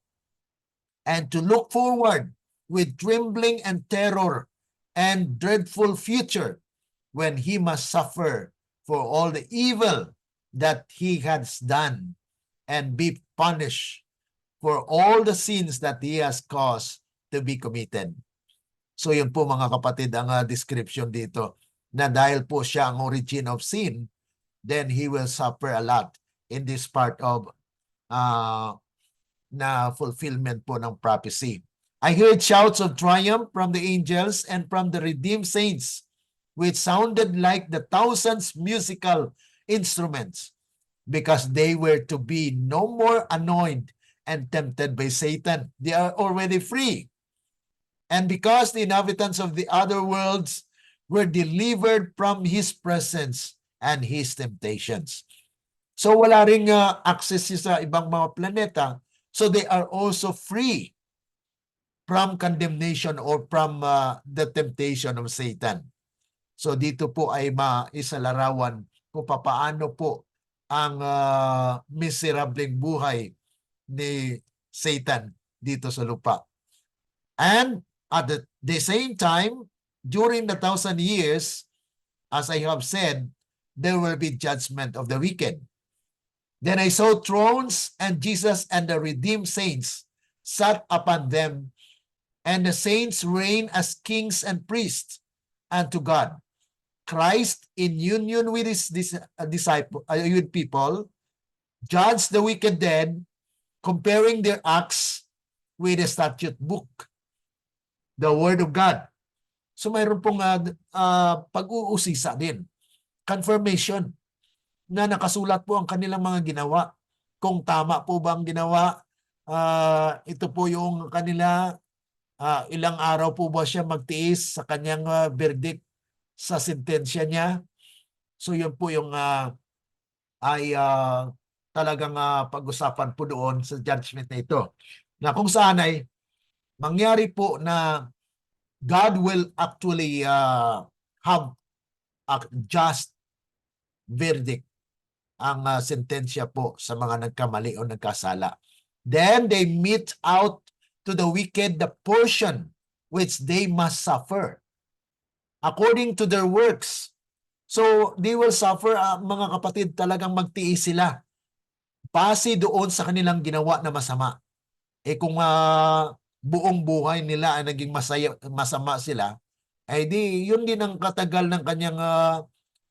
and to look forward with trembling and terror and dreadful future when he must suffer for all the evil that he has done and be punished for all the sins that he has caused to be committed. So yun po mga kapatid ang description dito, na dahil po siya ang origin of sin, then he will suffer a lot in this part of na fulfillment po ng prophecy. I heard shouts of triumph from the angels and from the redeemed saints, which sounded like the thousands musical instruments, because they were to be no more annoyed and tempted by Satan. They are already free. And because the inhabitants of the other worlds were delivered from his presence and his temptations. So wala ring access sa ibang mga planeta. So they are also free from condemnation or from the temptation of Satan. So dito po ay maisalarawan kung paano po ang miserableng buhay ni Satan dito sa lupa. And at the same time, during the 1,000 years, as I have said, there will be judgment of the wicked. Then I saw thrones, and Jesus and the redeemed saints sat upon them, and the saints reign as kings and priests unto God. Christ, in union with his with people, judged the wicked dead, comparing their acts with the statute book, the word of God. So mayroon pong pag-uusisa din, confirmation na nakasulat po ang kanilang mga ginawa. Kung tama po ba ang ginawa ito po yung kanila, ilang araw po ba siya magtiis sa kanyang verdict sa sentensya niya. So yun po yung ay talagang pag-usapan po doon sa judgment na ito. Na kung saan ay mangyari po na God will actually have a just verdict, ang sentensya po sa mga nagkamali o nagkasala. Then they mete out to the wicked the portion which they must suffer according to their works. So they will suffer, mga kapatid, talagang magtiis sila base doon sa kanilang ginawa na masama. Kung buong buhay nila ay naging masama sila, ay di yun din ang katagal ng kanyang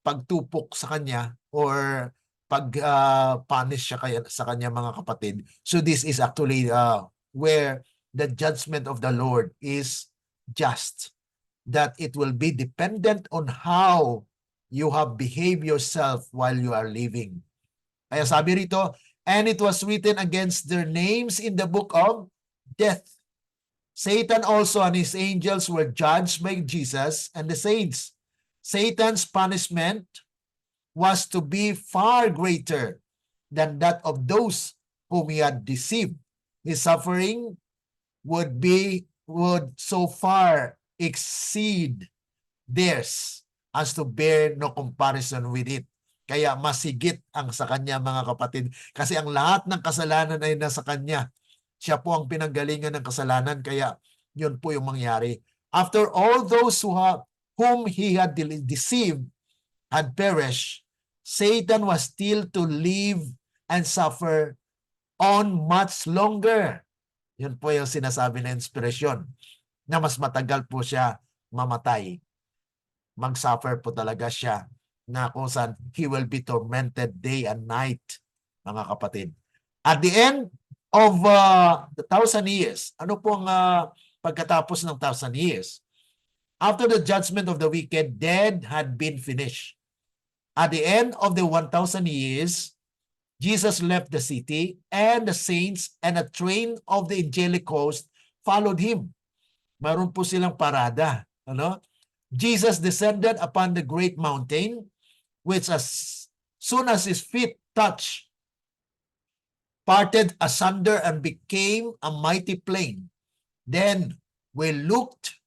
pagtupok sa kanya or pag-punish siya sa kanya, mga kapatid. So this is actually where the judgment of the Lord is just, that it will be dependent on how you have behaved yourself while you are living. Kaya sabi rito, and it was written against their names in the book of death. Satan also and his angels were judged by Jesus and the saints. Satan's punishment was to be far greater than that of those whom he had deceived. His suffering would so far exceed theirs as to bear no comparison with it. Kaya masigit ang sa kanya, mga kapatid, kasi ang lahat ng kasalanan ay nasa kanya. Siya po ang pinanggalingan ng kasalanan, kaya yun po yung mangyari. After all those whom he had deceived had perished, Satan was still to live and suffer on much longer. Yun po yung sinasabi na inspirasyon, na mas matagal po siya mamatay. Mag-suffer po talaga siya, na kung saan he will be tormented day and night, mga kapatid. At the end of the 1,000 years, ano po ang pagkatapos ng 1,000 years? After the judgment of the wicked, dead had been finished. At the end of the 1,000 years, Jesus left the city, and the saints and a train of the angelic host followed him. Mayroon po silang parada. Ano? Jesus descended upon the great mountain, which as soon as his feet touched, parted asunder and became a mighty plain. Then we looked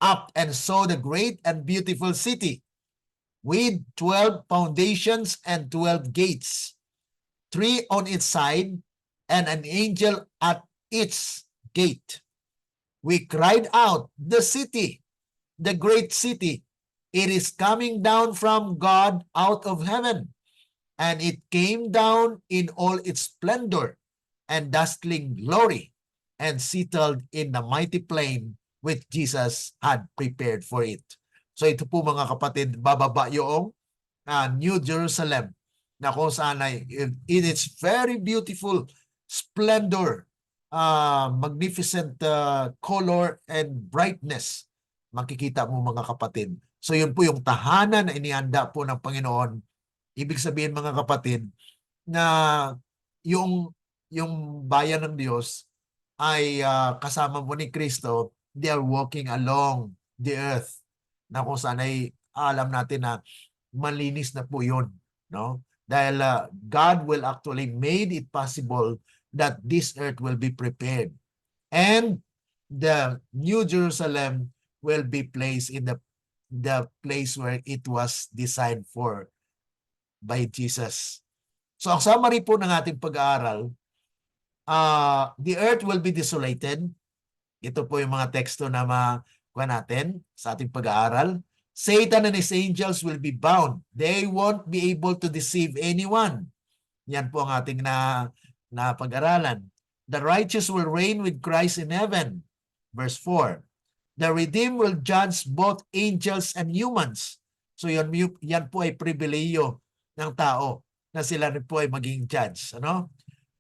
up and saw the great and beautiful city, with 12 foundations and 12 gates, 3 on its side, and an angel at its gate. We cried out, the city, the great city, it is coming down from God out of heaven, and it came down in all its splendor and dazzling glory, and settled in the mighty plain which Jesus had prepared for it. So ito po, mga kapatid, bababa yung New Jerusalem, na kung saan ay in its very beautiful splendor, magnificent color and brightness, makikita mo, mga kapatid. So yun po yung tahanan na inianda po ng Panginoon. Ibig sabihin, mga kapatid, na yung bayan ng Diyos ay kasama mo ni Kristo. They are walking along the earth, na kung saan ay alam natin na malinis na po yun, no? Dahil God will actually made it possible that this earth will be prepared, and the New Jerusalem will be placed in the place where it was designed for by Jesus. So ang summary po ng ating pag-aaral, the earth will be desolated. Ito po yung mga teksto na makuha natin sa ating pag-aaral. Satan and his angels will be bound. They won't be able to deceive anyone. Yan po ang ating na pag-aralan. The righteous will reign with Christ in heaven. Verse 4. The redeemed will judge both angels and humans. So yan po ay pribileyo ng tao, na sila rin po ay maging judge. Ano?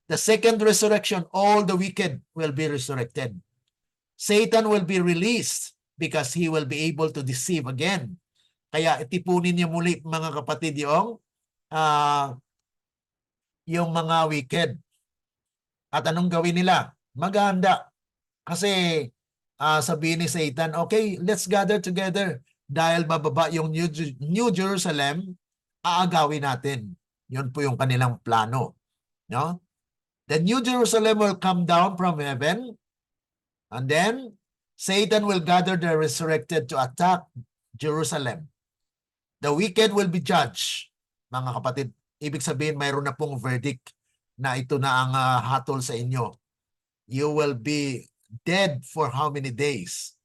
The second resurrection, all the wicked will be resurrected. Satan will be released because he will be able to deceive again. Kaya itipunin niyo muli, mga kapatid, yung mga wicked. At anong gawin nila? Maghahanda. Kasi sabihin ni Satan, okay, let's gather together. Dahil bababa yung New Jerusalem, aagawin natin. Yun po yung kanilang plano. No? The New Jerusalem will come down from heaven, and then Satan will gather the resurrected to attack Jerusalem. The wicked will be judged. Mga kapatid, ibig sabihin mayroon na pong verdict na ito na ang hatol sa inyo. You will be dead for how many days?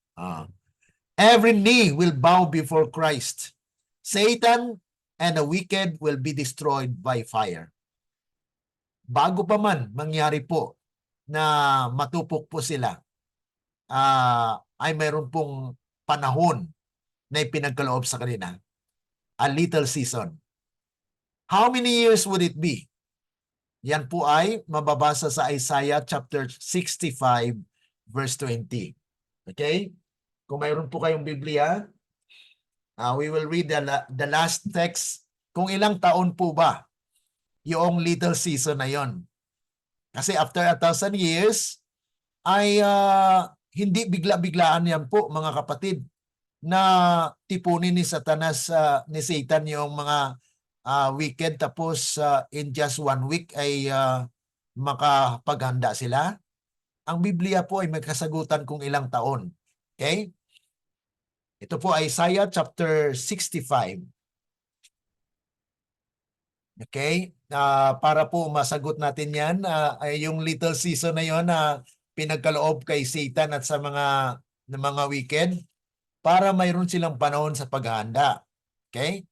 Every knee will bow before Christ. Satan and the wicked will be destroyed by fire. Bago pa man mangyari po na matupok po sila, ay mayroon pong panahon na ipinagkaloob sa kanila. A little season. How many years would it be? Yan po ay mababasa sa Isaiah chapter 65 verse 20. Okay? Kung mayroon po kayong Biblia, we will read the last text. Kung ilang taon po ba yung little season na yon? Kasi after 1,000 years, ay hindi bigla-biglaan yan po mga kapatid na tipunin ni Satanas, ni Satan yung mga wicked tapos in just 1 week ay makapaghanda sila. Ang Biblia po ay may kasagutan kung ilang taon. Okay? Ito po ay Isaiah chapter 65. Okay? Para po masagot natin yan, ay yung little season na yon na pinagkaloob kay Satan at sa mga wicked para mayroon silang panahon sa paghahanda. Okay?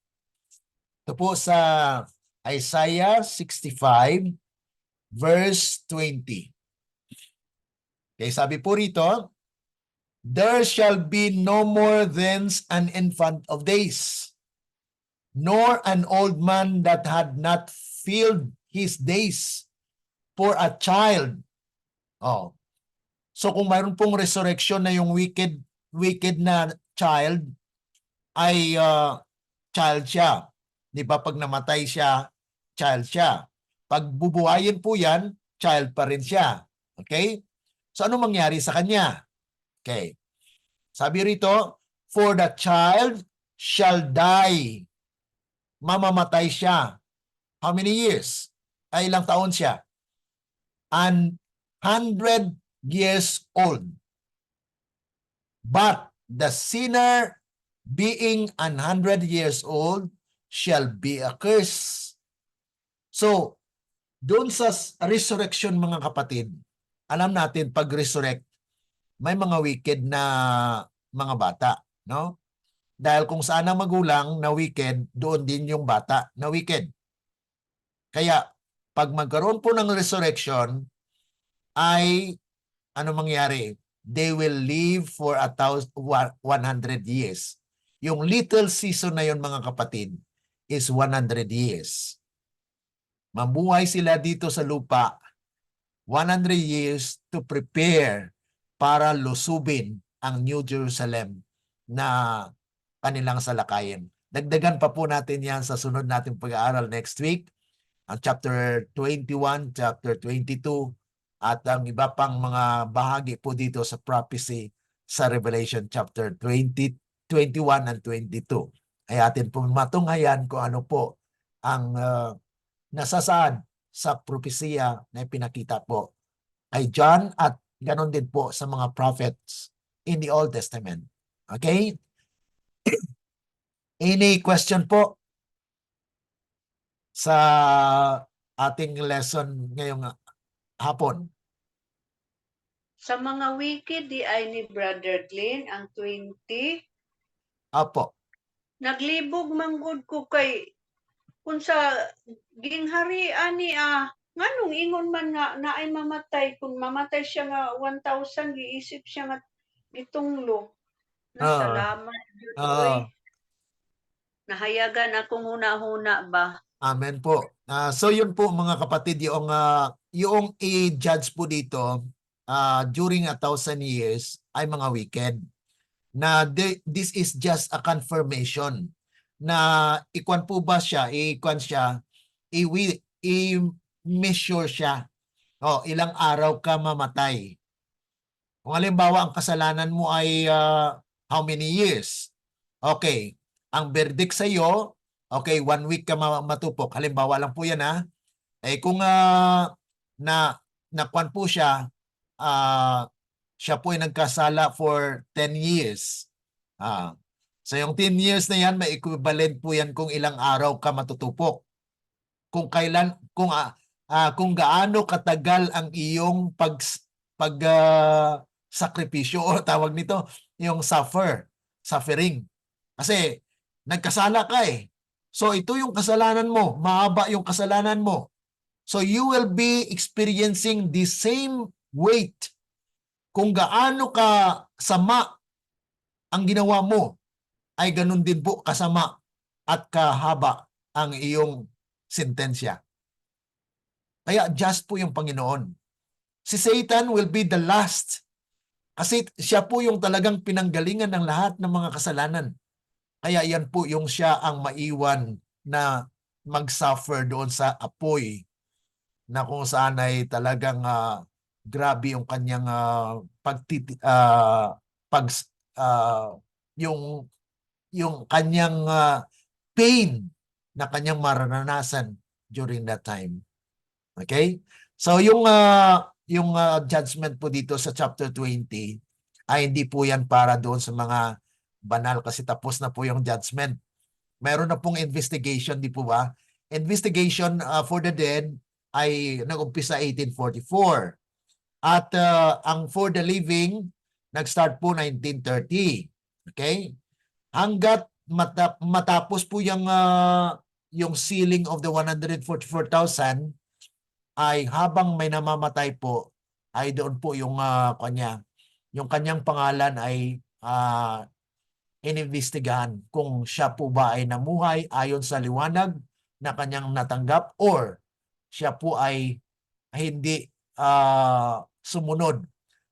Ito po sa Isaiah 65 verse 20. Okay, sabi po rito, there shall be no more thence an infant of days, nor an old man that had not filled his days, for a child. Oh. So kung mayroon pong resurrection na yung wicked na child, ay child siya. Di ba pag namatay siya, child siya. Pag bubuhayin po yan, child pa rin siya. Okay? So ano mangyari sa kanya? Okay. Sabi rito, for the child shall die. Mamamatay siya. How many years? Ay ilang taon siya? 100 years old. But the sinner being 100 years old shall be accursed. So, doon sa resurrection mga kapatid, alam natin pag resurrect, may mga wicked na mga bata, no? Dahil kung saan ang magulang na wicked, doon din yung bata na wicked. Kaya, pag magkaroon po ng resurrection, ay ano mangyari? They will live for 100 years. Yung little season na yun mga kapatid is 100 years. Mamuhay sila dito sa lupa 100 years to prepare para lusubin ang New Jerusalem na kanilang salakayin. Dagdagan pa po natin yan sa sunod nating pag-aaral next week. Ang chapter 21, chapter 22, at ang iba pang mga bahagi po dito sa prophecy sa Revelation chapter 20, 21 and 22. Ay atin po matunghayan kung ano po ang nasasaad sa propesya na pinakita po kay John at ganon din po sa mga prophets in the Old Testament. Okay? Any question po sa ating lesson ngayong hapon? Sa mga wicked, di ay ni Brother Glenn ang 20. Apo. Naglibog manggod ko kay kung sa gingharian ni nganong ingon man nga naay mamatay kung mamatay siya nga 1,000 giisip siya nga gitunglo. Nasalamat jud oy. Nahayagan akong huna-huna ba. Amen po. So yun po mga kapatid, yung i-judge po dito during 1,000 years ay mga wicked. Na this is just a confirmation na ikwan po ba siya, i-measure siya. ilang araw ka mamatay. Kung halimbawa ang kasalanan mo ay how many years? Okay. Ang verdict sa iyo, okay, 1 week ka matupok. Halimbawa lang po yan ha. Eh kung nakuan po siya, siya po ay nagkasala for 10 years. So yung 10 years na yan, may equivalent po yan kung ilang araw ka matutupok. Kung kailan, kung gaano katagal ang iyong sakripisyo o tawag nito, yung suffering. Kasi nagkasala ka eh. So ito yung kasalanan mo, mahaba yung kasalanan mo. So you will be experiencing the same weight. Kung gaano ka sama ang ginawa mo, ay ganun din po kasama at kahaba ang iyong sentensya. Kaya just po yung Panginoon. Si Satan will be the last. Kasi siya po yung talagang pinanggalingan ng lahat ng mga kasalanan. Kaya yan po yung siya ang maiwan na mag-suffer doon sa apoy na kung saan ay talagang grabe yung kanyang yung kanyang pain na kanyang maranasan during that time. Okay? So yung judgment po dito sa chapter 20 ay hindi po yan para doon sa mga banal kasi tapos na po yung judgment. Meron na pong investigation, di po ba? Investigation for the dead ay nag-umpisa 1844. At ang for the living, nag-start po 1930. Okay? Hanggat matapos po yung sealing of the 144,000, ay habang may namamatay po, ay doon po yung kanyang pangalan ay inimbestigahan kung siya po ba ay namuhay ayon sa liwanag na kanyang natanggap or siya po ay hindi sumunod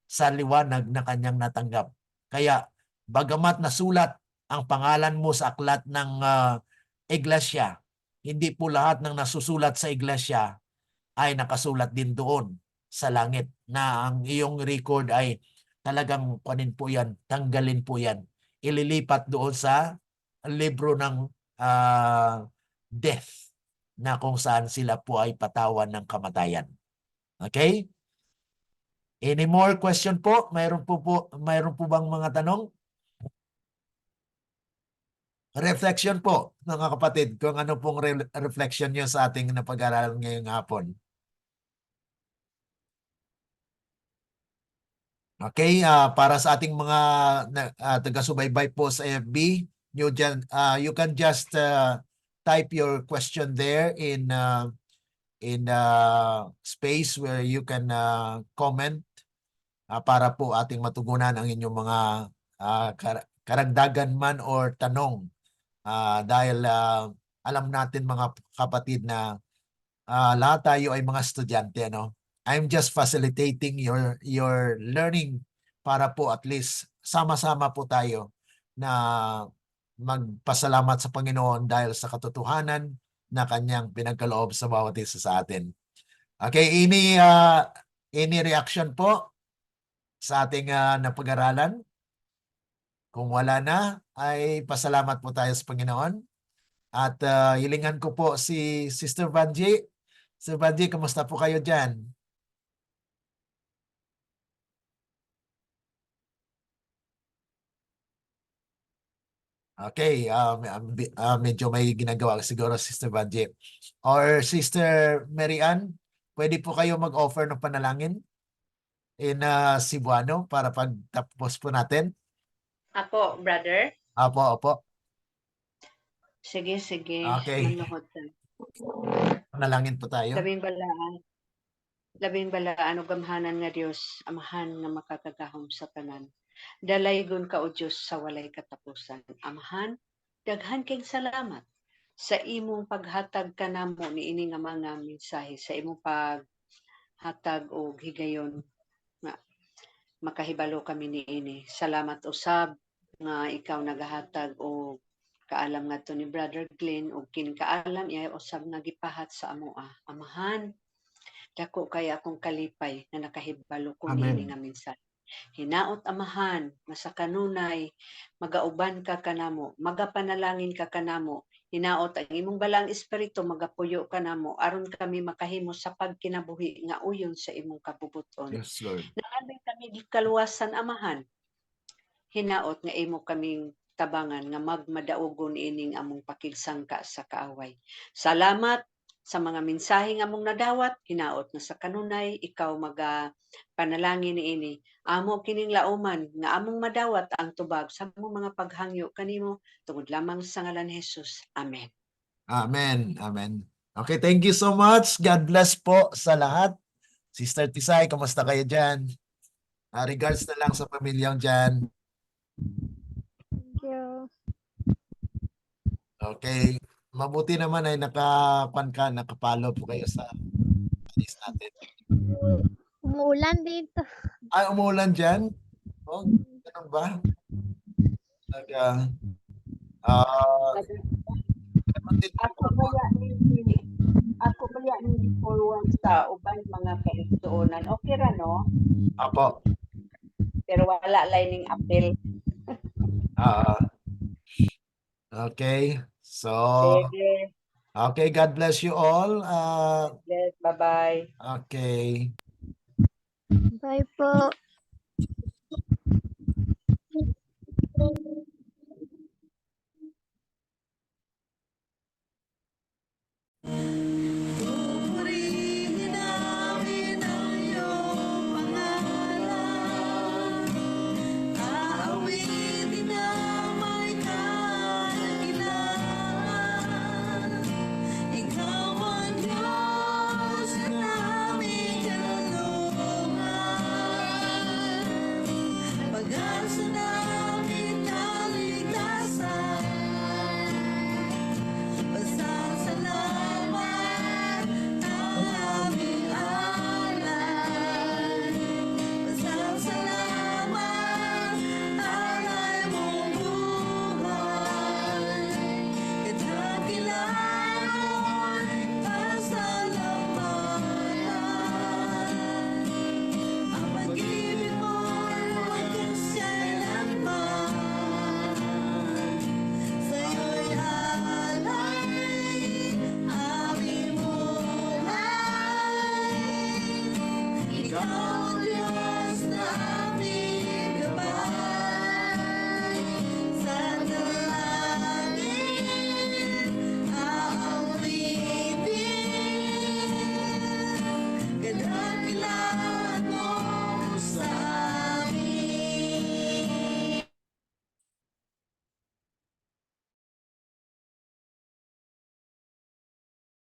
sa liwanag na kanyang natanggap. Kaya bagamat nasulat ang pangalan mo sa aklat ng iglesia, hindi po lahat ng nasusulat sa iglesia ay nakasulat din doon sa langit na ang iyong record ay talagang kunin po yan, tanggalin po yan. Ililipat doon sa libro ng death na kung saan sila po ay patawan ng kamatayan. Okay? Any more question po? Mayroon po bang mga tanong? Reflection po, mga kapatid, kung ano pong reflection nyo sa ating napag-aralan ngayong hapon. Okay, para sa ating mga taga-subaybay po sa FB, you can just type your question there in space where you can comment para po ating matugunan ang inyong mga karagdagan man or tanong. Dahil alam natin mga kapatid na lahat tayo ay mga estudyante, ano? I'm just facilitating your learning para po at least sama-sama po tayo na magpasalamat sa Panginoon dahil sa katotohanan na kanyang pinagkaloob sa bawat isa sa atin. Okay, any reaction po sa ating napag-aralan? Kung wala na, ay pasalamat po tayo sa Panginoon. At hilingan ko po si Sister Vanji. Sister Vanji, kamusta po kayo dyan? Okay, medyo may ginagawa siguro Sister Vanji. Or Sister Mary Ann, pwede po kayo mag-offer ng panalangin in Cebuano para pagtapos po natin? Ako, brother? Opo. Sige. Okay. Manuhod ka. Panalangin po tayo. Labing balaan o gamhanan nga Dios, amahan nga makakagahom sa tanan. Dalaygon ka o Dios sa walay katapusan. Amahan, daghan kayong salamat sa imong paghatag kanamo niini nga mga mensahe, sa imong paghatag og higayon nga makahibalo kami niini. Salamat usab nga ikaw nagahatag og kaalam ngadto ni Brother Glenn og kining kaalam iya usab nagipahat sa amoa. Amahan, Dako kay akong kalipay nga nakahibalo ko Amen. niini nga mensahe. Hinaot amahan, masa kanunay, magauban ka kanamo, magapanalangin ka kanamo, hinaot ang imong balang espiritu magapuyo kanamo aron kami makahimo sa pagkinabuhi nga uyon sa imong kabubuton. Yes, Lord. Naabay kami gikaluwasan amahan. Hinaot nga imo kaming tabangan nga magmadaugon ining among pakigsangka sa kaaway. Salamat sa mga mensahe nga among nadawat, hinaot na sa kanunay ikaw panalangin niini. Amo kining lauman nga among madawat ang tubag sa among mga paghangyo kanimo tungod lamang sa ngalan ni Jesus. Amen. Amen. Amen. Okay, thank you so much. God bless po sa lahat. Sister Tisay, kamusta kayo dyan? Regards na lang sa pamilyang dyan. Thank you. Okay. Mabuti naman ay nakapalo po kayo sa list natin. Umuulan dito. Ay, umuulan dyan? Oh, ganun ba? Ganun din Ako baya ni forward sa uban mga kaigsuonan. Okay ra no? Apo. Pero wala lining appeal. Okay. So, Sige. okay, God bless you all. Yes, bye-bye. Okay. Bye po.